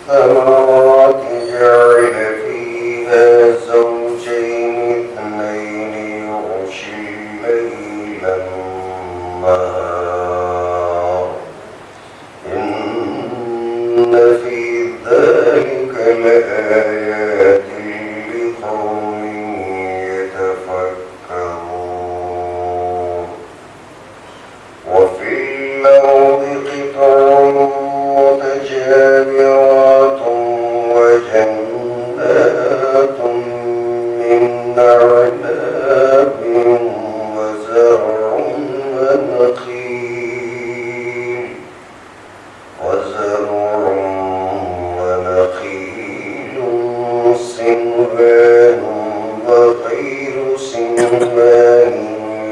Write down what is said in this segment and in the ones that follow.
الثمرات جعل فيها زوجين اثنين يغشي الليل النهار إن في ذلك لآيات لقوم يتفكرون وفي الأرض قطع متجاورات وجنات من أعناب وزرع ونخيل صنوان وغير صنوان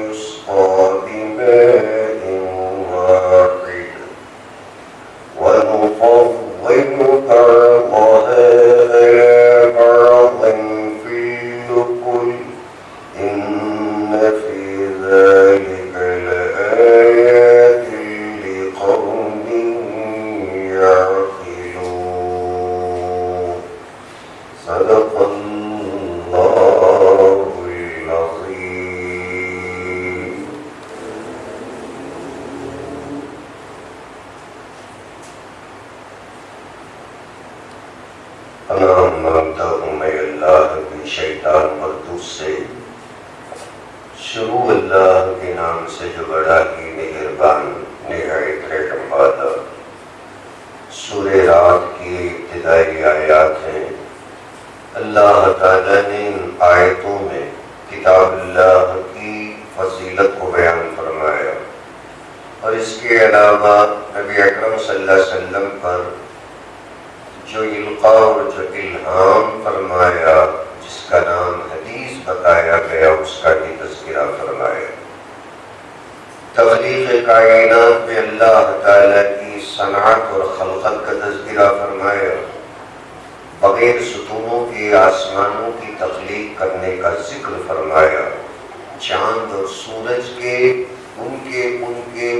يسقى بماء واحد ونفضل بعضها على بعض في الأكل إن في ذلك لآيات لقوم يعقلون صدق الله العظيم. انا مانگتا ہوں میں اللہ کی شیطان مردود سے، شروع اللہ کے نام سے جو بڑا ہی مہربان نہایت رحم والا۔ سورہ رات کی ابتدائی آیات ہیں۔ اللہ تعالیٰ نے ان آیتوں میں کتاب اللہ کی فضیلت کو بیان فرمایا، اور اس کے علاوہ نبی اکرم صلی اللہ علیہ وسلم پر جو القاء اور جو الہام فرمایا، جس کا نام حدیث بتایا گیا، اس کا بھی تذکرہ فرمایا۔ تخلیق کائنات میں اللہ تعالیٰ کی صنعت اور خلقت کا تذکرہ فرمایا، بغیر ستونوں کے آسمانوں کی تخلیق کرنے کا ذکر فرمایا، چاند اور سورج کے ان کے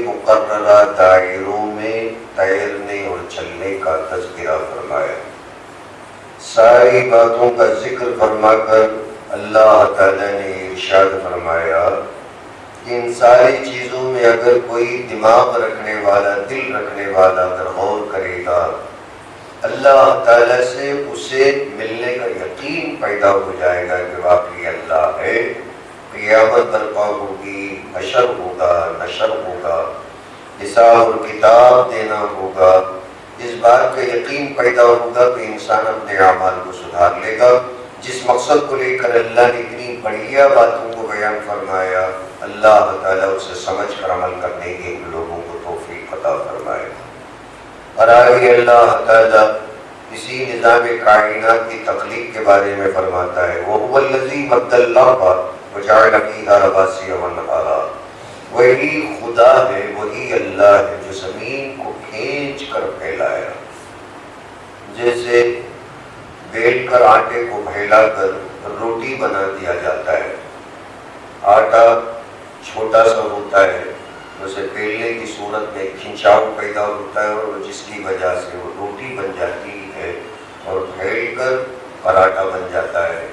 مقررہ دائروں میں تیرنے اور چلنے کا تذکرہ فرمایا۔ ساری باتوں کا ذکر فرما کر اللہ تعالیٰ نے ارشاد فرمایا کہ ان ساری چیزوں میں اگر کوئی دماغ رکھنے والا، دل رکھنے والا اگر غور کرے گا، اللہ تعالیٰ سے اسے ملنے کا یقین پیدا ہو جائے گا کہ واقعی اللہ ہے، قیامت برپا ہوگی، حشر ہوگا، نشر ہوگا، حساب اور کتاب دینا ہوگا۔ اس بات کا یقین پیدا ہوگا کہ انسان اپنے اعمال کو سدھار لے گا۔ جس مقصد کو لے کر اللہ نے اتنی بڑھیا باتوں کو بیان فرمایا، اللہ تعالیٰ اسے سمجھ کر عمل کرنے کے لوگوں کو توفیق عطا فرمائے۔ اور آگے اللہ تعالیٰ اسی نظام کائنات کی تخلیق کے بارے میں فرماتا ہے، وَهُوَ الَّذِي مَدَّ الْأَرْضَ وَجَعَلَ فِيهَا رَوَاسِيَ وَأَنْهَارًا۔ وہی خدا ہے، وہی اللہ ہے جو زمین کو کھینچ کر پھیلایا، جیسے بیل کر آٹے کو پھیلا کر روٹی بنا دیا جاتا ہے۔ آٹا چھوٹا سا ہوتا ہے، اسے بیلنے کی صورت میں کھنچاؤ پیدا ہوتا ہے، اور جس کی وجہ سے وہ روٹی بن جاتی ہے اور پھیل کر پراٹھا بن جاتا ہے۔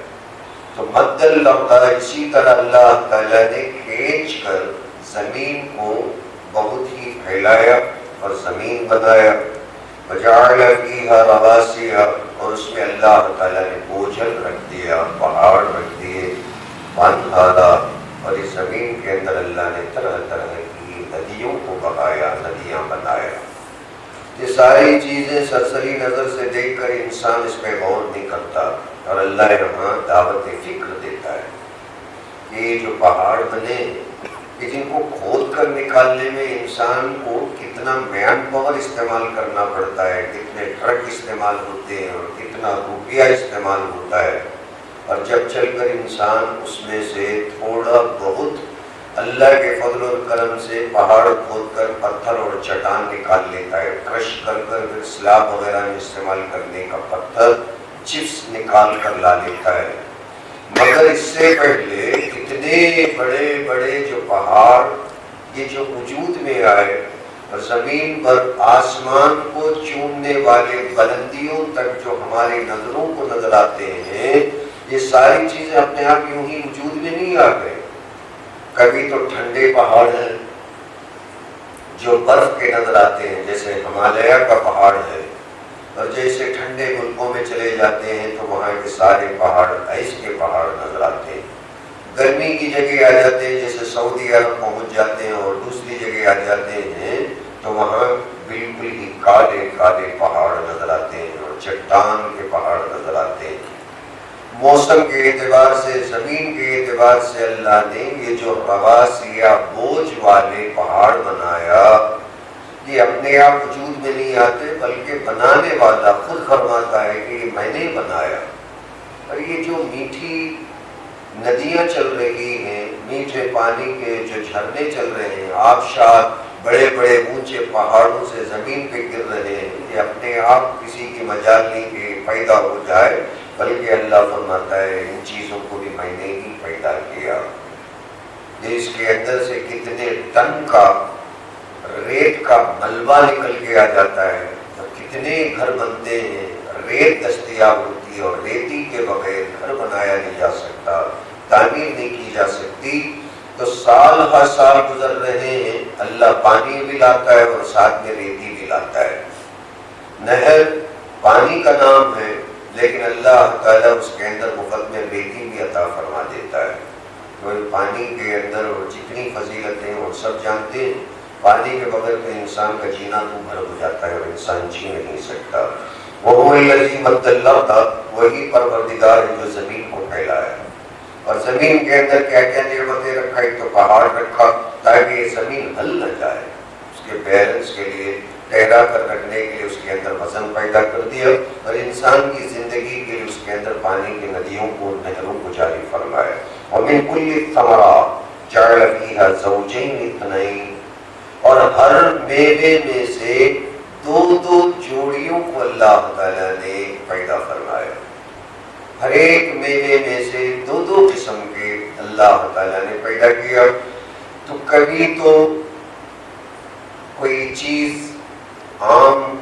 تو مد الارض، اسی طرح اللہ تعالیٰ نے کھینچ کر زمین کو بہت ہی پھیلایا اور زمین بنایا۔ وجعل فیہا رواسیہ، اور اس میں اللہ تعالیٰ نے بوجھل رکھ دیا، پہاڑ رکھ دیے، وانہارا، اور اس زمین کے اندر اللہ نے طرح طرح کی ندیوں کو بہایا، ندیاں بنایا۔ یہ ساری چیزیں سرسری نظر سے دیکھ کر انسان اس پہ غور نہیں کرتا، اور اللہ یہاں دعوت فکر دیتا ہے کہ یہ جو پہاڑ بنے، کہ جن کو کھود کر نکالنے میں انسان کو کتنا مین پاور استعمال کرنا پڑتا ہے، کتنے ٹرک استعمال ہوتے ہیں اور کتنا روپیہ استعمال ہوتا ہے، اور جب چل کر انسان اس میں سے تھوڑا بہت اللہ کے فضل اور کرم سے پہاڑ کھود کر پتھر اور چٹان نکال لیتا ہے، کرش کر کر پھر سلاب وغیرہ میں استعمال کرنے کا پتھر چپس نکال کر لا لیتا ہے، مگر اس سے پہلے اتنے بڑے بڑے جو پہاڑ یہ جو وجود میں آئے، اور زمین پر آسمان کو چومنے والے بلندیوں تک جو ہماری نظروں کو نظر آتے ہیں، یہ ساری چیزیں اپنے آپ یوں ہی وجود میں نہیں آ گئے۔ کبھی تو ٹھنڈے پہاڑ ہیں جو برف کے نظر آتے ہیں، جیسے ہمالیہ کا پہاڑ ہے، اور جیسے ٹھنڈے ملکوں میں چلے جاتے ہیں تو وہاں کے سارے پہاڑ آئس کے پہاڑ نظر آتے ہیں۔ گرمی کی جگہ آ جاتے ہیں، جیسے سعودی عرب پہنچ جاتے ہیں اور دوسری جگہ آ جاتے ہیں تو وہاں بالکل ہی کالے کالے پہاڑ نظر آتے ہیں اور چٹان کے پہاڑ نظر آتے ہیں۔ موسم کے اعتبار سے، زمین کے اعتبار سے اللہ نے یہ جو رواسی یا بوجھ والے پہاڑ بنایا، یہ اپنے آپ وجود میں نہیں آتے، بلکہ بنانے والا خود فرماتا ہے کہ یہ میں نے بنایا۔ اور یہ جو میٹھی ندیاں چل رہی ہیں، میٹھے پانی کے جو جھرنے چل رہے ہیں، آبشار بڑے بڑے اونچے پہاڑوں سے زمین پہ گر رہے ہیں، یہ اپنے آپ کسی کی مجال نہیں کہ پیدا ہو جائے، بلکہ اللہ فرماتا ہے ان چیزوں کو بھی میں نے ہی پیدا کیا۔ یہ اس کے اندر سے کتنے ٹن کا ریت کا ملبہ نکل کے آ جاتا ہے، اور کتنے گھر بنتے ہیں، ریت دستیاب ہوتی ہے، اور ریتی کے بغیر گھر بنایا نہیں جا سکتا، تعمیر نہیں کی جا سکتی۔ تو سال ہر سال گزر رہے ہیں، اللہ پانی بھی لاتا ہے اور ساتھ میں ریتی بھی لاتا ہے۔ نہر پانی کا نام ہے، لیکن اللہ تعالیٰ اس کے اندر مفت میں ریتی بھی عطا فرما دیتا ہے۔ تو پانی کے اندر اور جتنی فضیلتیں اور سب جانتے ہیں، پانی کے بغیر تو انسان کا جینا تو بھر ہو جاتا ہے اور انسان جی نہیں سکتا۔ وہ الذی مد الارض، وہی پروردگار ہے جو زمین کو پھیلایا، اور زمین کے اندر کیا کیا نعمتیں رکھا، ایک تو پہاڑ رکھا تاکہ یہ زمین ہل نہ جائے، اس کے بیلنس کے لیے، ٹھہرا کر رکھنے کے لیے اس کے اندر وزن پیدا کر دیا، اور انسان کی زندگی کے لیے اس کے اندر پانی کی ندیوں کو، نہروں کو جاری فرمایا۔ ومن کل الثمرات جعل فیہا زوجین اثنین، اور ہر میوے میں سے دو دو جوڑیوں کو اللہ تعالیٰ نے پیدا فرمایا۔ ہر ایک میوے میں سے دو دو قسم کے اللہ تعالیٰ نے پیدا کیا۔ تو کبھی تو کوئی چیز، آم،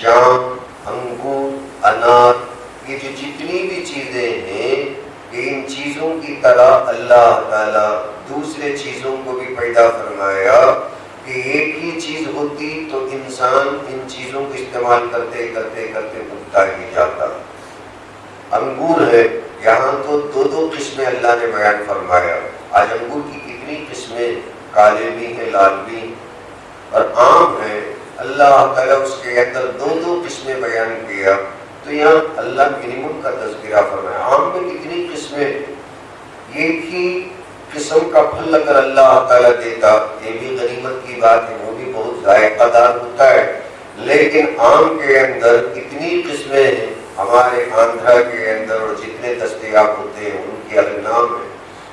جام، انگور، انار، یہ جو جتنی بھی چیزیں ہیں، ان چیزوں کی طرح اللہ تعالیٰ دوسرے چیزوں کو بھی پیدا فرمایا کہ ایک ہی چیز ہوتی تو انسان ان چیزوں کو استعمال کرتے کرتے کرتے اگتا ہی جاتا۔ انگور ہے، یہاں تو دو دو قسمیں اللہ نے بیان فرمایا۔ آج انگور کی کتنی قسمیں، کالے بھی ہیں، لال بھی، اور آم ہے، اللہ تعالیٰ اس کے اندر دو دو قسمیں بیان کیا۔ تو یہاں اللہ منیمم کا تذکرہ فرمایا۔ آم میں کتنی قسمیں، ایک ہی قسم کا پھل اگر اللہ تعالیٰ دیتا، یہ بھی غنیمت کی بات ہے، وہ بھی بہت ذائقہ دار ہوتا ہے، لیکن آم کے اندر اتنی قسمیں ہیں، ہمارے آندھرا کے اندر اور جتنے دستیاب ہوتے ہیں ان کی الگ نام ہے۔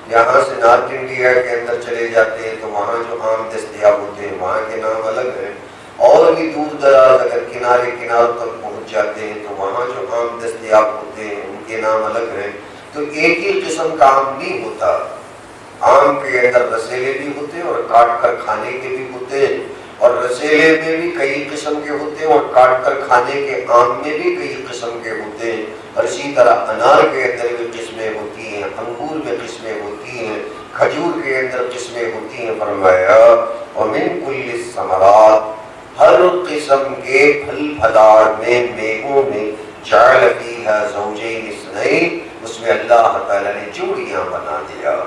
یہاں سے نارتھ انڈیا کے اندر چلے جاتے ہیں تو وہاں جو آم دستیاب ہوتے ہیں وہاں کے نام الگ ہیں، اور بھی دور دراز اگر کنارے کناروں تک پہنچ جاتے ہیں تو وہاں جو آم دستیاب ہوتے ہیں ان کے نام الگ ہیں۔ تو ایک ہی قسم کا آم نہیں ہوتا، آم کے اندر رسیلے بھی ہوتے ہیں اور کاٹ کر کھانے کے بھی ہوتے ہیں، اور رسیلے میں بھی کئی قسم کے ہوتے ہیں اور کاٹ کر کھانے کے آم میں بھی کئی قسم کے ہوتے ہیں، اور اسی طرح انار کے اندر بھی قسمیں ہوتی ہیں، انگور میں قسمیں ہوتی ہیں، کھجور کے اندر قسمیں ہوتی ہیں۔ فرمایا ومن کل الثمرات، ہر قسم کے پھل پھلار میں، میووں میں، جعل فیہا زوجین اثنین، اس میں اللہ تعالیٰ نے جوڑیاں بنا دیا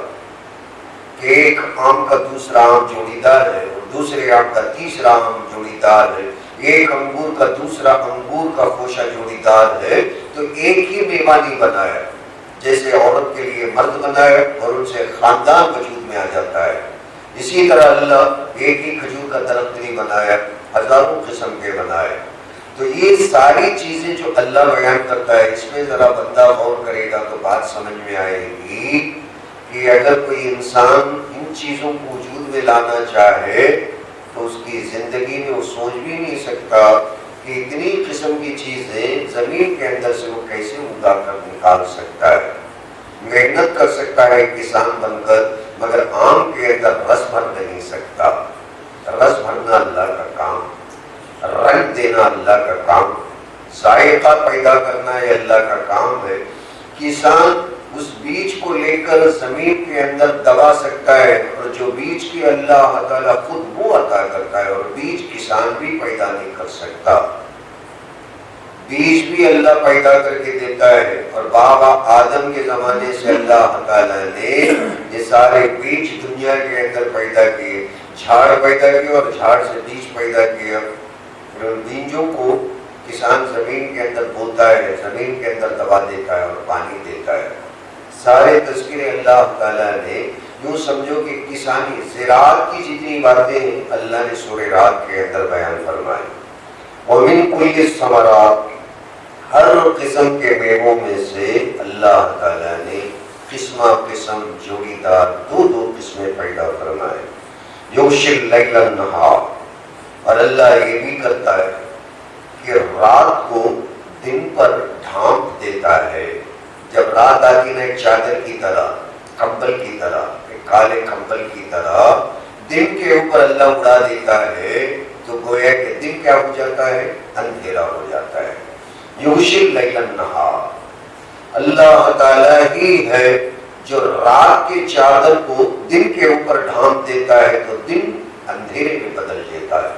کہ ایک آم کا دوسرا آم جوڑی دار ہے اور دوسرے آم کا تیسرا آم جوڑی دار ہے، ایک انگور کا دوسرا انگور کا خوشہ جوڑی دار ہے۔ تو ایک ہی میوہ نہیں بنایا، جیسے عورت کے لیے مرد بنایا اور ان سے خاندان وجود میں آ جاتا ہے، اسی طرح اللہ ایک ہی کھجور کا درخت نہیں بنایا، ہزاروں قسم کے بنائے۔ تو یہ ساری چیزیں جو اللہ بیان کرتا ہے، اس میں ذرا بندہ غور کرے گا تو بات سمجھ میں آئے گی کہ اگر کوئی انسان ان چیزوں کو وجود میں لانا چاہے تو اس کی زندگی میں وہ سوچ بھی نہیں سکتا کہ اتنی قسم کی چیزیں زمین کے اندر سے وہ کیسے اگا کر نکال سکتا ہے۔ محنت کر سکتا ہے کسان بن کر، مگر آم کے اندر رس بھر نہیں سکتا۔ رس بھرنا اللہ کا کام، رنگ دینا اللہ کا کام، ذائقہ پیدا کرنا یہ اللہ کا کام ہے۔ کسان اس بیج کو لے کر زمین کے اندر دبا سکتا ہے، اور جو بیج کی اللہ تعالیٰ خود وہ عطا کرتا ہے، اور بیج کسان بھی پیدا نہیں کر سکتا، بیج بھی اللہ پیدا کر کے دیتا ہے۔ اور بابا آدم کے زمانے سے اللہ تعالیٰ نے یہ سارے بیج دنیا کے اندر پیدا کیے، جھاڑ پیدا کیے اور جھاڑ سے بیج پیدا کیا، پھر ان بیجوں کو کسان زمین کے اندر بوتا ہے، زمین کے اندر دبا دیتا ہے اور پانی دیتا ہے۔ سارے تذکرے اللہ تعالیٰ نے، یوں سمجھو کہ کسانی زراعت کی جتنی باتیں ہیں اللہ نے سورہ رات کے اندر بیان فرمائی۔ وَمِن كُلِّ الثَّمَرَاتِ، ہر قسم کے میووں میں سے اللہ تعالیٰ نے قسمہ قسم جوڑی دار دو دو قسمیں پیدا فرمائے۔ یغشی اللیل النہار، اور اللہ یہ بھی کرتا ہے کہ رات کو دن پر ڈھانپ دیتا ہے۔ جب رات آتی نا ایک چادر کی طرح، کمبل کی طرح، ایک کالے کمبل کی طرح دن کے اوپر اللہ اڑا دیتا ہے، تو گویا کہ دن کیا ہو جاتا ہے؟ اندھیرا ہو جاتا ہے۔ یغشی اللیل النہار، اللہ تعالیٰ ہی ہے جو رات کے چادر کو دن کے اوپر ڈھانپ دیتا ہے تو دن اندھیرے میں بدل دیتا ہے،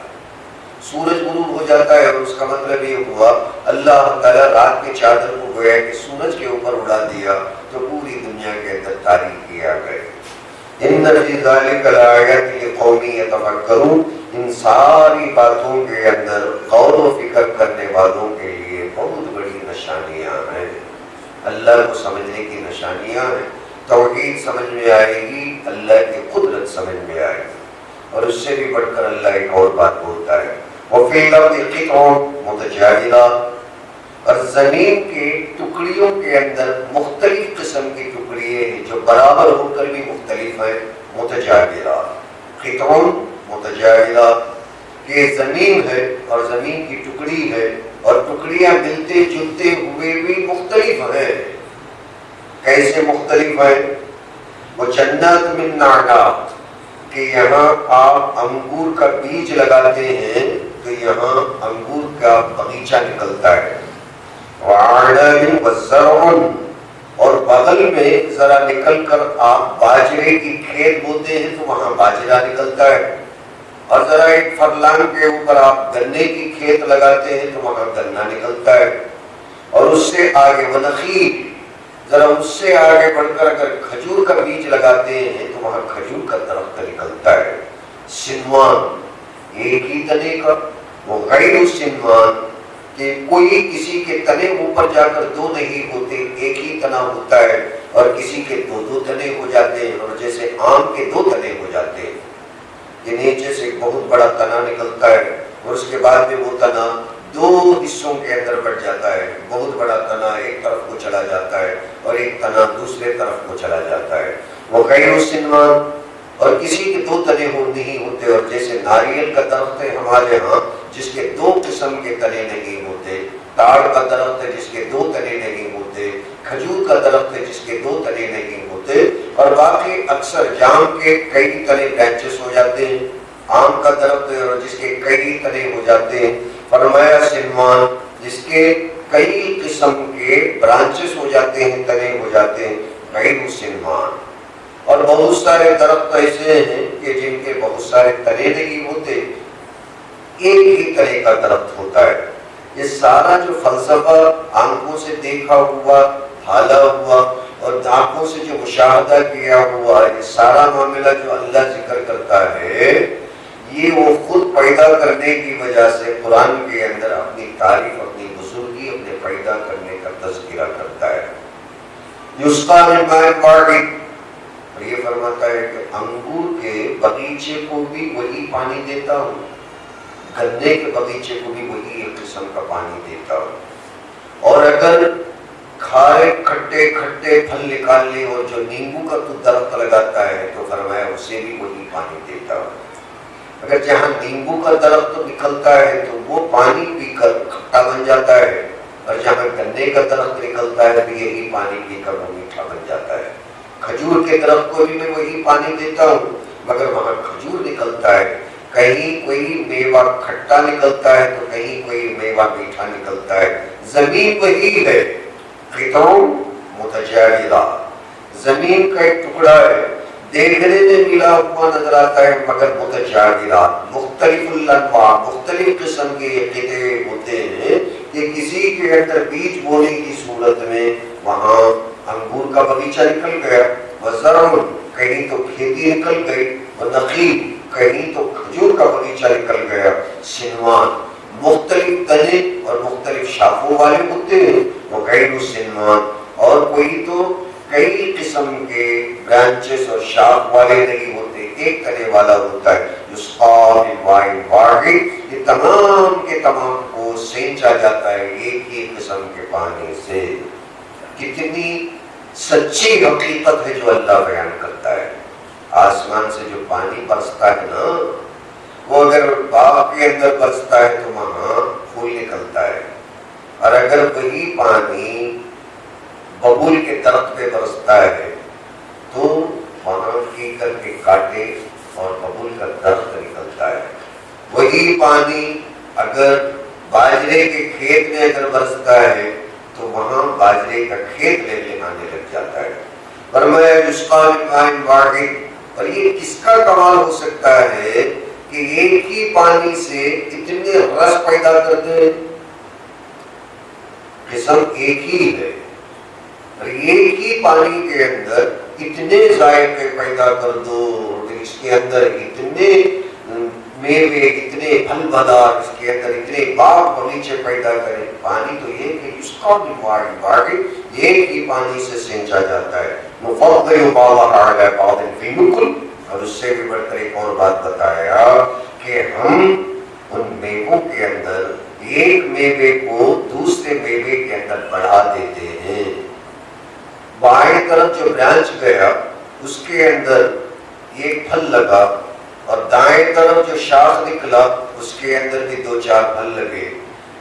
سورج غروب ہو جاتا ہے، اور اس کا مطلب یہ ہوا اللہ تعالیٰ رات کے چادر کو گویا کہ سورج کے اوپر اڑا دیا تو پوری دنیا کے اندر تاریکی آ گئی۔ ان فی ذلک لآیات لقوم یتفکرون، ان ساری باتوں کے اندر غور و فکر کرنے والوں کے لیے بہت بڑی نشانیاں ہیں، اللہ کو سمجھنے کی نشانیاں ہیں۔ توحید سمجھ میں آئے گی، اللہ کی قدرت سمجھ میں آئے گی، اور اس سے بھی بڑھ کر اللہ ایک اور بات بولتا ہے، وَفِي الْأَرْضِ قِطَعٌ مُتَجَاوِرَاتٌ، اور زمین کے ٹکڑیوں کے اندر مختلف قسم کی ٹکڑیے ہیں جو برابر ہو کر بھی مختلف ہیں، متجاورات، قطع متجاورات، کہ زمین ہے اور زمین کی ٹکڑی ہے، اور ٹکڑیاں ملتے جلتے ہوئے بھی مختلف ہیں۔ کیسے مختلف ہیں؟ وَجَنَّاتٌ مِّن نَّعْنَابٍ، کہ یہاں آپ انگور کا بیج لگاتے ہیں تو یہاں انگور کا باغیچہ نکلتا ہے۔ وَعَنَبٍ وَزَرْعٌ، اور بغل میں ذرا نکل کر آپ باجرے کی کھیت بوتے ہیں تو وہاں باجرہ نکلتا ہے، اور ذرا ایک فرلانگ کے اوپر آپ گنے کی کھیت لگاتے ہیں تو وہاں گنا نکلتا ہے، اور اس سے آگے وَنَخِیلٌ، ذرا اس سے آگے بڑھ کر اگر کھجور کا بیج لگاتے ہیں تو وہاں کھجور کا درخت نکلتا ہے۔ سنوان، ایک ہی تنے کا، وہ غیر سنوان، کہ کوئی کسی کے تنے اوپر جا کر دو نہیں ہوتے، ایک ہی تنا ہوتا ہے، اور کسی کے دو دو تنے ہو جاتے ہیں، اور جیسے آم کے دو تنے ہو جاتے ہیں، یہ نیچے سے ایک بہت بڑا تنا نکلتا ہے، اور اس کے بعد میں وہ تنا دو حصوں کے اندر بٹ جاتا ہے، بہت بڑا تنا ایک طرف کو چلا جاتا ہے اور ایک تنا دوسرے طرف کو چلا جاتا ہے۔ وہ غیر سنوان، اور کسی کے دو تنے نہیں ہوتے، اور جیسے ناریل کا درخت ہے ہمارے ہاں جس کے دو قسم کے تنے نہیں ہوتے، تاڑ کا درخت ہے جس کے دو تنے نہیں ہوتے، کھجور کا درخت ہے جس کے دو تنے نہیں ہوتے، اور باقی اکثر جام کے کئی تنے برانچز ہو جاتے ہیں، آم کا درخت ہے اور جس کے کئی تنے ہو جاتے ہیں۔ فرمایا سنوان، جس کے کئی قسم کے برانچز ہو جاتے ہیں، تنے ہو جاتے ہیں، غیر سنوان، اور بہت سارے درخت ایسے ہیں کہ جن کے بہت سارے تنے نہیں ہوتے، ایک ہی تنے کا درخت ہوتا ہے۔ یہ سارا جو فلسفہ آنکھوں سے دیکھا ہوا، حالا ہوا، اور آنکھوں سے جو مشاہدہ کیا ہوا، یہ سارا معاملہ جو اللہ ذکر کرتا ہے، یہ وہ خود پیدا کرنے کی وجہ سے قرآن کے اندر اپنی تعریف، اپنی بزرگی، اپنے پیدا کرنے کا تذکرہ کرتا ہے۔ یسقی من ماء واحد، اور یہ فرماتا ہے کہ انگور کے باغیچے کو بھی وہی پانی دیتا ہوں، گنے کے باغیچے کو بھی وہی ایک قسم کا پانی دیتا ہوں، اور اگر کھارے کھٹے کھٹے پھل نکالنے اور جو نیمبو کا تو درخت لگاتا ہے تو فرمایا اسے بھی وہی پانی دیتا ہوں۔ اگر جہاں نیمبو کا درخت نکلتا ہے تو وہ پانی پی کر کھٹا بن جاتا ہے، اور جہاں گنے کا درخت نکلتا ہے تو یہی پانی پی کر وہ میٹھا بن جاتا ہے۔ کھجور کے درخت کو بھی میں وہی پانی دیتا ہوں، مگر وہاں کھجور نکلتا ہے، کہیں کوئی میوہ کھٹا نکلتا ہے تو کہیں کوئی میوہ میٹھا نکلتا ہے. زمین وہی ہے، قطع متجاورہ، زمین کا ایک ٹکڑا ہے، دیکھنے میں ملا ہوا نظر آتا ہے مگر متجاورات، مختلف الانواع، مختلف قسم کے یہ قطعے ہوتے ہیں کہ کسی کے اندر بیج بونے کی صورت میں وہاں انگور کا باغیچہ نکل گیا، وزرع کہیں تو کھیتی نکل گئی، ونخیل کہیں تو کھجور کا باغیچہ نکل گیا، سنوان مختلف تنے اور مختلف شاخوں والے ہوتے ہیں، وغیر سنوان، اور کوئی تو کئی قسم کے برانچز اور شاخ والے نہیں ہوتے، ایک تنے والا ہوتا ہے. یسقا من ماء واحد، یہ تمام کے تمام کو سینچا جاتا ہے ایک ہی قسم کے پانی سے. کتنی سچی حقیقت ہے جو اللہ بیان کرتا ہے. آسمان سے جو پانی برستا ہے نا، وہ اگر باغ کے اندر برستا ہے تو وہاں پھول نکلتا ہے، اور اگر وہی پانی ببول کے درخت پہ برستا ہے تو وہاں کیکر کے کانٹے اور ببول کا درخت نکلتا ہے. وہی پانی اگر باجرے کے کھیت میں اگر برستا ہے تو وہاں باجرے کا کھیت لینے آنے لگ جاتا ہے. فرمایا یسقا من ماء واحد. اور یہ کس کا کمال ہو سکتا ہے کہ ایک ہی پانی سے اتنے رس پیدا کر دے، قسم ایک ہی ہے، اور ایک ہی پانی کے اندر اتنے ذائقے پیدا کر دو، اس کے اندر اتنے میوے، اتنے پھل بھدار، اس کے اندر اتنے باغ باغیچے پیدا کرے. پانی تو یہ کہ یسقا من ماء واحد، ایک ہی پانی سے سینچا جاتا ہے. نفضل بعضها على بعض في الأكل. اور اس سے بھی بڑھ کر ایک اور بات بتایا کہ ہم ان میووں کے اندر ایک میوے کو دوسرے میوے کے اندر بڑھا دیتے ہیں. بائیں طرف جو برانچ گیا اس کے اندر ایک پھل لگا، اور دائیں طرف جو شاخ نکلا اس کے اندر بھی دو چار پھل لگے.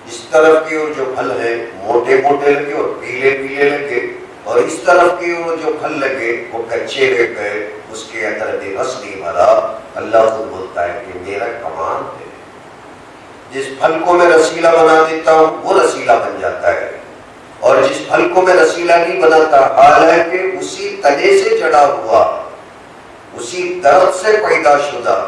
اس طرف کے جو پھل ہیں موٹے موٹے لگے اور پیلے پیلے لگے، اور اس طرف کے وہ جو پھل لگے وہ کچے رہ گئے، اس کے اندر بھی رس نہیں بھرا. اللہ خود بولتا ہے کہ میرا کمال ہے، جس پھل کو میں رسیلا بنا دیتا ہوں وہ رسیلا بن جاتا ہے، اور جس پھل کو میں رسیلا نہیں بناتا حالانکہ اسی تنے سے جڑا ہوا، اسی درخت سے پیدا شدہ،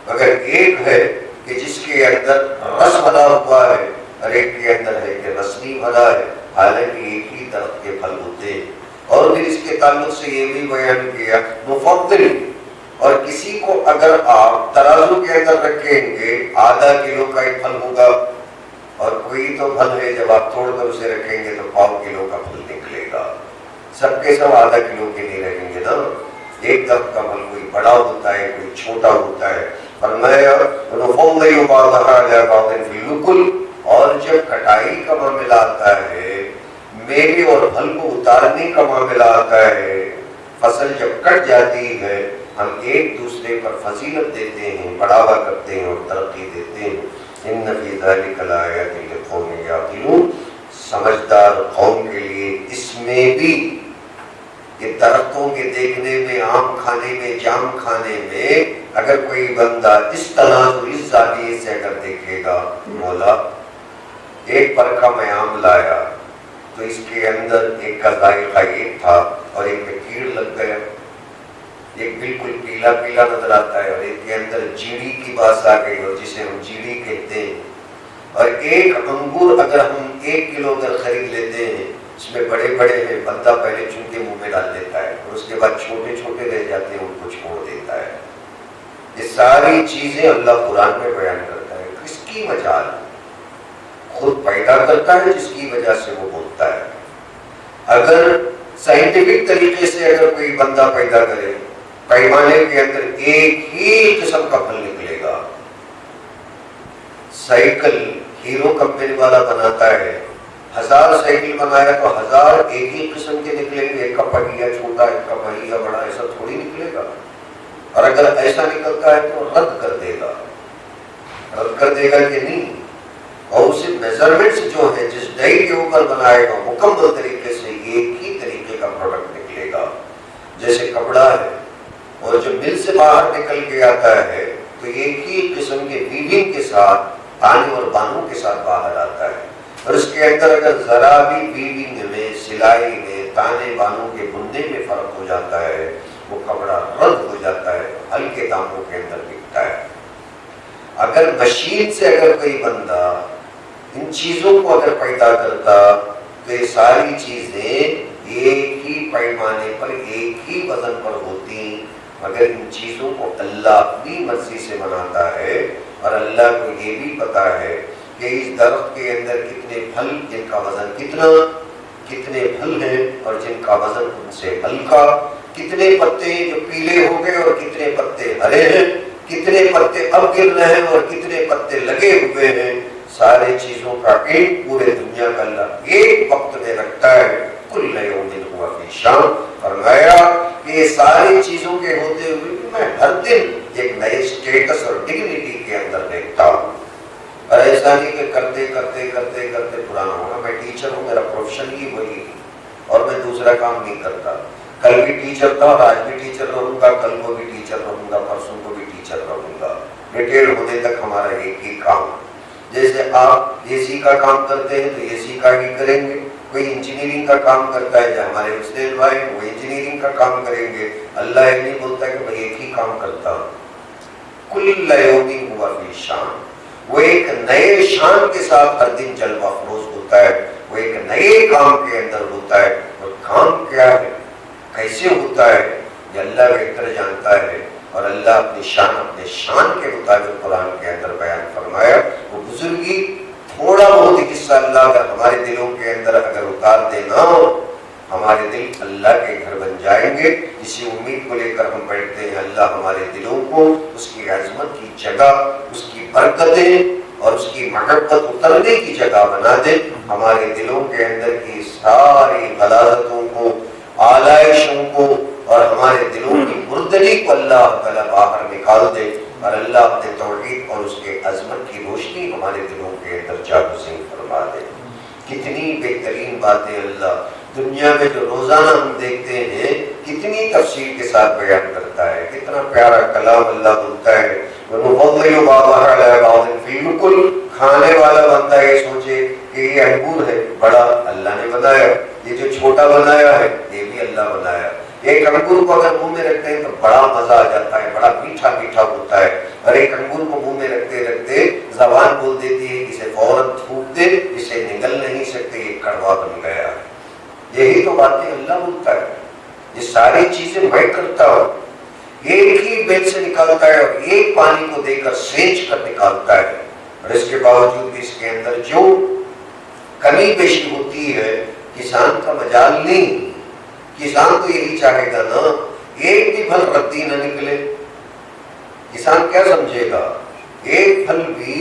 مگر ایک ہے کہ جس کے اندر رس بھرا ہوا ہے اور ایک کے اندر ہے کہ رس نہیں بھرا ہے، حالانکہ ایک ہی درخت کے پھل ہوتے ہیں. اور پھر اس کے تعلق سے یہ بھی بیان کیا مفضل. اور کسی کو اگر آپ ترازو کے اندر رکھیں گے آدھا کلو کا ایک پھل ہوگا، اور کوئی تو پھل ہے جب آپ توڑ کر اسے رکھیں گے تو 1.5 کلو کا پھل نکلے گا. سب کے سب آدھا کلو کے نہیں رکھیں گے نا، ایک درخت کا پھل کوئی بڑا ہوتا ہے کوئی چھوٹا ہوتا ہے. فرمایا نفضل بعضها على بعض في الأكل. اور جب کٹائی کا معاملہ آتا ہے، میوے اور پھل کو اتارنے کا معاملہ آتا ہے، فصل جب کٹ جاتی ہے ہم ایک دوسرے پر فضیلت دیتے ہیں، بڑھاوا کرتے ہیں اور ترقی دیتے ہیں. ان فی ذلک لآیات لقوم یعقلون. سمجھدار قوم کے لیے اس میں بھی کہ درختوں کے دیکھنے میں، آم کھانے میں، جام کھانے میں، اگر کوئی بندہ اس تناظر اس زاویے سے اگر دیکھے گا، مولا ایک پرکھا میں آم لایا تو اس کے اندر ایک کا ذائقہ ایک تھا اور ایک میں کیڑ لگ گیا، ایک بالکل پیلا پیلا نظر آتا ہے، اور ایک کے اندر جیڑی کی باس آ گئی اور جسے ہم جیڑی کہتے ہیں. اور ایک انگور اگر ہم 1 کلو اگر خرید لیتے ہیں، اس میں بڑے بڑے ہیں، بندہ پہلے چن کے منہ میں ڈال دیتا ہے اور اس کے بعد چھوٹے چھوٹے رہ جاتے ہیں، ان کو چھوڑ دیتا ہے. یہ ساری چیزیں اللہ قرآن میں بیان کرتا ہے. کس کی مجال؟ خود پیدا کرتا ہے جس کی وجہ سے وہ بولتا ہے. اگر سائنٹیفک طریقے سے اگر کوئی بندہ پیدا کرے، پیمانے کے اندر ایک ہی قسم کا پھل نکلے گا. سائیکل ہیرو کمپنی والا بناتا ہے، 1000 سائیکل بنایا تو 1000 ایک ہی قسم کے نکلیں گے، ایک کا پہیا چھوٹا، ایک کا پہیا بڑا، ایسا تھوڑی نکلے گا. اور اگر ایسا نکلتا ہے تو رد کر دے گا کہ نہیں. اور اسے میجرمنٹس جو ہے جس ڈائی کے اوپر بنائے گا مکمل طریقے سے ایک ہی طریقے کا پروڈکٹ نکلے گا. جیسے کپڑا ہے اور جو مل سے باہر نکل کے آتا ہے تو ایک ہی قسم کے ویونگ کے ساتھ تانے اور بانوں کے ساتھ باہر آتا ہے، اور اس کے اندر اگر ذرا بھی ویونگ میں، سلائی میں، تانے بانوں کے بننے میں فرق ہو جاتا ہے، وہ کپڑا رد ہو جاتا ہے، ہلکے داموں کے اندر بکتا ہے۔ اگر مشین سے اگر کوئی بندہ ان چیزوں کو اگر پیدا کرتا تو یہ ساری چیزیں ایک ہی پیمانے پر، ایک ہی وزن پر ہوتی، مگر ان چیزوں کو اللہ اپنی مرضی سے بناتا ہے، اور اللہ کو یہ بھی پتا ہے کہ اس درخت کے اندر کتنے پھل، جن کا وزن کتنے پھل ہیں اور جن کا وزن ان سے ہلکا، کتنے پتے جو پیلے ہو گئے اور کتنے پتے ہرے ہیں، کتنے پتے اب گر رہے ہیں اور کتنے پتے لگے ہوئے ہیں، سارے چیزوں کا ایک پورے دنیا کا اللہ ایک وقت میں رکھتا ہے۔ کل یوم ہوا فی شان، فرمایا کہ یہ ساری چیزوں کے ہوتے ہوئے بھی میں ہر دن ایک نئے سٹیٹس اور ڈگنیٹی کے اندر دیکھتا ہوں، اور ایسا نہیں کہ کرتے کرتے کرتے کرتے پرانا ہوگا۔ میں ٹیچر ہوں، میرا پروفیشن ہی وہی ہے اور میں دوسرا کام نہیں کرتا، کل بھی ٹیچر تھا اور آج بھی ٹیچر رہوں گا، کل کو بھی ٹیچر رہوں گا، پرسوں کو بھی ٹیچر رہوں گا، ریٹائر ہونے تک ہمارا ایک ہی کام۔ جیسے آپ اے سی کا کام کرتے ہیں تو اے سی کا ہی کریں گے، کوئی انجینئرنگ کا کام کرتا ہے، جو ہمارے حسین بھائی وہ انجینئرنگ کا کام کریں گے۔ اللہ یہ نہیں بولتا کہ میں ایک ہی کام کرتا ہوں۔ کل یوم ہوا فی شان، وہ ایک نئے شان کے ساتھ ہر دن جلوہ افروز ہوتا ہے، وہ ایک نئے کام کے اندر ہوتا ہے، اور کام کیا ہے، کیسے ہوتا ہے، یہ اللہ بہتر جانتا ہے، اور اللہ اپنے شان کے مطابق قرآن کے اندر بیان فرمایا۔ وہ بزرگی تھوڑا بہت حصہ اللہ اگر ہمارے دلوں کے اندر اگر اتار دینا، ہمارے دل اللہ کے گھر بن جائیں گے۔ اسی امید کو لے کر ہم بیٹھتے ہیں، اللہ ہمارے دلوں کو اس کی عظمت کی جگہ، اس کی برکتیں اور اس کی محبت اترنے کی جگہ بنا دے، ہمارے دلوں کے اندر کی ساری غلاظتوں کو، آلائشوں کو اور ہمارے دلوں کی مردری کو اللہ تعالیٰ باہر نکال دے، اور اللہ اپنے توحید اور اس کے عظمت کی روشنی ہمارے دلوں کے اندر جاگزین فرما دے۔ کتنی بہترین باتیں اللہ دنیا میں جو روزانہ ہم دیکھتے ہیں، کتنی تفصیل کے ساتھ بیان کرتا ہے، کتنا پیارا کلام اللہ بولتا ہے۔ وَنُفَضِّلُ بَعْضَهَا عَلَىٰ بَعْضٍ فِي الْأُكُلِ، کھانے والا بندہ یہ سوچے کہ یہ انگور ہے، بڑا اللہ نے بنایا، یہ جو چھوٹا بنایا ہے یہ بھی اللہ بنایا۔ ایک انگور کو اگر منہ میں رکھتے ہیں تو بڑا مزہ آ جاتا ہے، بڑا میٹھا میٹھا ہوتا ہے، اور ایک انگور کو منہ میں رکھتے رکھتے زبان بول دیتی ہے اسے فوراً تھوک دے، اسے نگل نہیں سکتے، یہ کڑوا بن گیا۔ یہی تو باتیں اللہ بولتا ہے، یہ ساری چیزیں میں کرتا ہوں، ایک ہی بیل سے نکالتا ہے اور ایک پانی کو دے کر سینچ کر نکالتا ہے، اور اس کے باوجود بھی اس کے اندر جو کمی بیشی ہوتی ہے کسان کا مجال نہیں۔ کسان تو یہی چاہے گا نا ایک بھی پھل ردی نہ نکلے، کسان کیا سمجھے گا، ایک پھل بھی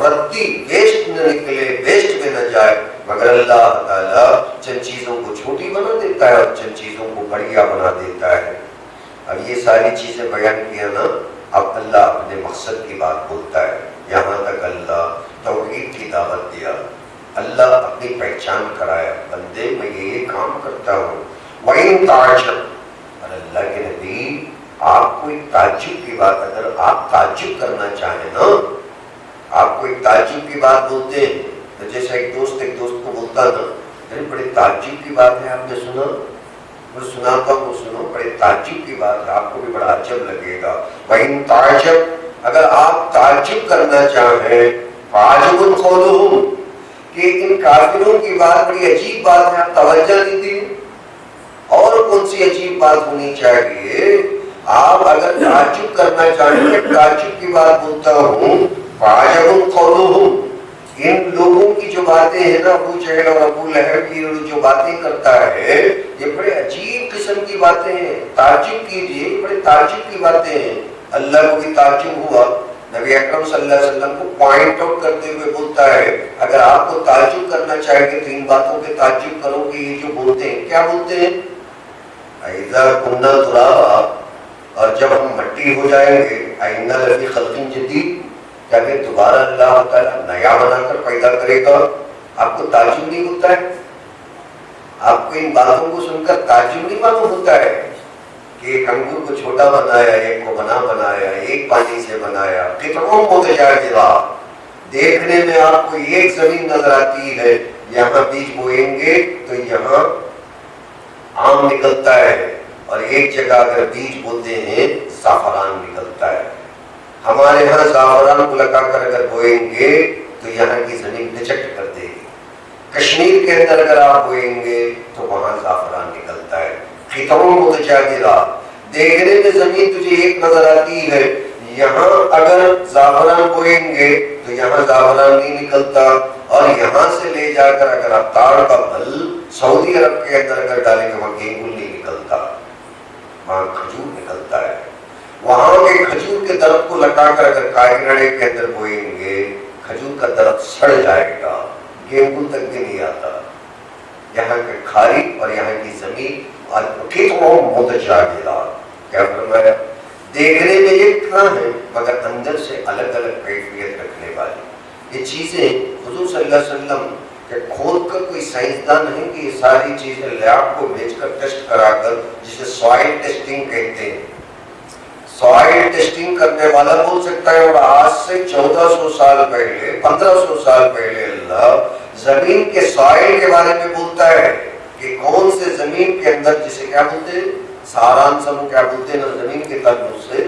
ردی ویسٹ نہ نکلے، ویسٹ میں نہ جائے، مگر اللہ تعالیٰ چند چیزوں کو چھوٹی بنا دیتا ہے اور چند چیزوں کو بڑھیا بنا دیتا ہے۔ اب یہ ساری چیزیں بیان کیا نا، اب اللہ اپنے مقصد کی بات بولتا ہے، یہاں تک اللہ توحید کی دعوت دیا، اللہ اپنی پہچان کرایا، بندے میں یہ کام کرتا ہوں۔ وَإِن تَعْجَبْ، اور اللہ کے نبی آپ کو ایک تعجب کی بات، اگر آپ تعجب کرنا چاہیں نا، آپ کو ایک تعجب کی بات بولتے ہیں، تو جیسا ایک دوست کو بولتا نا، بڑے تعجب کی بات ہے، آپ نے سنا، اور سناتا ہوں سنو، بڑے تعجب کی بات ہے، آپ کو بھی بڑا عجب لگے گا۔ وَإِن تَعْجَبْ، اگر آپ تعجب کرنا چاہیں، فَعَجَبٌ قَوْلُهُمْ، کہ ان کافروں کی بات بڑی عجیب بات ہے، آپ توجہ نہیں دی، اور کون سی عجیب بات ہونی چاہیے؟ آپ اگر تعجب کرنا چاہیں کہ تعجب کی بات بولتا ہوں، فَعَجَبٌ قَوْلُهُمْ، ان لوگوں کی جو باتیں ہیں نا، ابو جہل اور ابو لہب کی جو باتیں کرتا ہے، یہ بڑے عجیب قسم کی باتیں ہیں، تعجب کیجئے، بڑے تعجب کی باتیں ہیں۔ اللہ کو بھی تعجب ہوا، نبی اکرم صلی اللہ علیہ وسلم کو پوائنٹ آؤٹ کرتے ہوئے بولتا ہے، اگر آپ کو تعجب کرنا چاہیں گے تو ان باتوں پہ تعجب کرو کہ یہ جو بولتے ہیں، کیا بولتے ہیں؟ اِذَا كُنَّا تُرَابًا، اور جب ہم مٹی ہو جائیں گے، اِنَّا لَفِي خَلْقٍ جَدِيدٍ، کیا کہ دوبارہ اللہ تعالیٰ نیا بنا کر پیدا کرے گا۔ آپ کو تعجب نہیں ہوتا ہے؟ آپ کو ان باتوں کو سن کر تعجب نہیں معلوم ہوتا ہے؟ کہ ایک انگور کو چھوٹا بنایا، ایک کو بنا بنایا، ایک پانی سے بنایا، قطعوں متجاورہ، دیکھنے میں آپ کو ایک زمین نظر آتی ہے، یہاں بیج بوئیں گے تو یہاں آم نکلتا ہے، اور ایک جگہ اگر بیج بوتے ہیں زعفران نکلتا ہے۔ ہمارے ہاں زعفران کو لگا کر اگر بوئیں گے تو یہاں کی زمین ریجیکٹ کر دے گی۔ کشمیر کے اندر اگر آپ بوئیں گے تو وہاں زعفران نکلتا ہے۔ قطعوں متجاورہ، دیکھنے میں زمین تجھے ایک نظر آتی ہے، یہاں اگر زعفران بوئیں گے تو یہاں زعفران نہیں نکلتا، اور یہاں سے لے جا کر اگر آپ تاڑ کا پھل سعودی عرب کے اندر اگر ڈالیں گے وہاں گیہوں نہیں نکلتا، وہاں کھجور نکلتا ہے۔ وہاں کے کھجور کے درخت کو لگا کر اگر کائناڈے کے اندر بوئیں گے، کھجور کا درخت سڑ جائے گا، گیہوں تک بھی نہیں آتا۔ یہاں کے کھاری اور یہاں کی زمین قطعوں متجاورہ، کیا فرمایا؟ دیکھنے میں ایک طرح ہے مگر اندر سے الگ الگ کیفیت رکھنے والی۔ یہ چیزیں حضور صلی اللہ علیہ وسلم کہ کھود کر کوئی سائنسدان نہیں کہ یہ ساری چیزیں لیب کو بھیج کر ٹیسٹ کرا کر، جسے سوائل ٹیسٹنگ کہتے ہیں، سوائل ٹیسٹنگ کرنے والا بول سکتا ہے۔ اور آج سے 1400 سال پہلے، 1500 سال پہلے اللہ زمین کے سوائل کے بارے میں بولتا ہے کہ کون سے زمین کے اندر، جسے کیا بولتے ہیں، ساران سمو کیا بولتے ہیں نا، زمین کے تعلق سے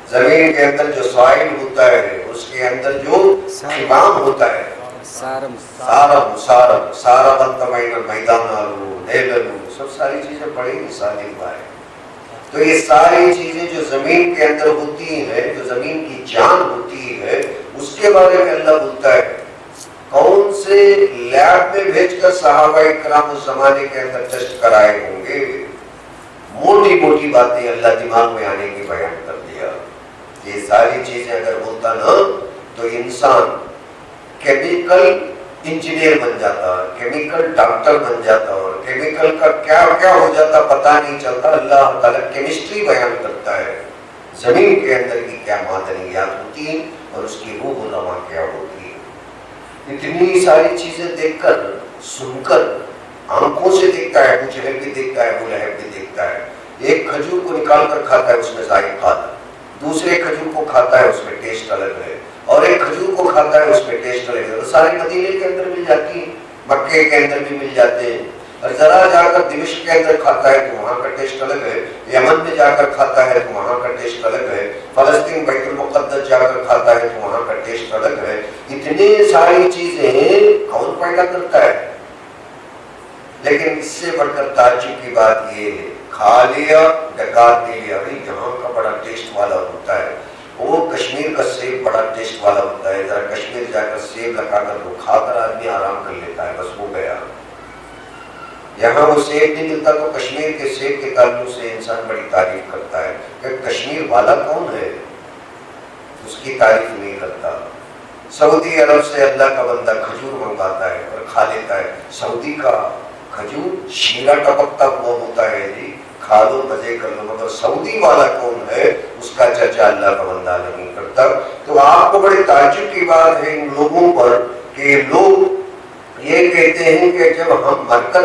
زمین کے اندر جو سوائل ہوتا ہے اس کے اندر جو امام ہوتا ہے، سارم میدان آلو نیللو، سب ساری چیزیں پڑھی گی سالم بھائی۔ تو یہ ساری چیزیں جو زمین کے اندر ہوتی ہیں، جو زمین کی جان ہوتی ہے، اس کے بارے میں اللہ بولتا ہے۔ کون سے لیب میں بھیج کر صحابہ کرام اس زمانے کے اندر ٹیسٹ کرائے ہوں گے، موٹی موٹی باتیں اللہ دماغ میں آنے کی بیان کر دیا۔ یہ ساری چیزیں اگر بولتا نا تو انسان کیمیکل انجینئر بن جاتا، کیمیکل ڈاکٹر بن جاتا، اور کیمیکل کا کیا کیا ہو جاتا پتہ نہیں چلتا۔ اللہ تعالیٰ کیمسٹری بیان کرتا ہے، زمین کے اندر کی کیا معدنیات ہوتی ہیں اور اس کی روح و رواں کیا ہوتی ہے۔ اتنی ساری چیزیں دیکھ کر، سن کر، آنکھوں سے دیکھتا ہے، ابو جہل بھی دیکھتا ہے، ابو لہب بھی دیکھتا ہے۔ ایک کھجور کو نکال کر کھاتا ہے، اس میں ذائقہ الگ، دوسرے کھجور کو کھاتا ہے، اس میں ٹیسٹ الگ ہے، اور ایک کھجور کو کھاتا ہے، اس میں ٹیسٹ الگ ہے۔ سارے مدینے کے اندر مل جاتی ہیں، مکے کے اندر بھی مل جاتے ہیں، اور ذرا جا کر دمشق کے اندر کھاتا ہے تو وہاں کا ٹیسٹ الگ ہے، یمن میں جا کر کھاتا ہے تو وہاں کا ٹیسٹ الگ ہے، فلسطین بیت المقدس جا کر کھاتا ہے تو وہاں کا ٹیسٹ الگ ہے۔ اتنی ساری چیزیں کون پیدا کرتا ہے؟ لیکن اس سے بڑھ کر تعجب کی بات یہ ہے، کھا لیا ڈکار دے لیا، بھائی یہاں کا بڑا ٹیسٹ والا ہوتا ہے، وہ کشمیر کا سیب بڑا ٹیسٹ والا ہوتا ہے، ذرا کشمیر جا کر سیب لگا کر وہ کھا کر آدمی آرام کر لیتا ہے، بس ہو گیا۔ یہاں وہ سیب نہیں ملتا تو کشمیر کے سیب کے تعلق سے انسان بڑی تعریف کرتا ہے کہ کشمیر والا کون ہے، اس کی تعریف نہیں کرتا۔ سعودی عرب سے اللہ کا بندہ کھجور منگواتا ہے اور کھا لیتا ہے، سعودی کا کھجور شیرہ ٹپکتا ہوا ہوتا ہے، جی کھا لو مزے کر لو، مگر سعودی والا کون ہے اس کا چرچا اللہ کا بندہ نہیں کرتا۔ تو آپ کو بڑے تعجب کی بات ہے ان لوگوں پر کہ لوگ یہ کہتے ہیں کہ جب ہم مر کر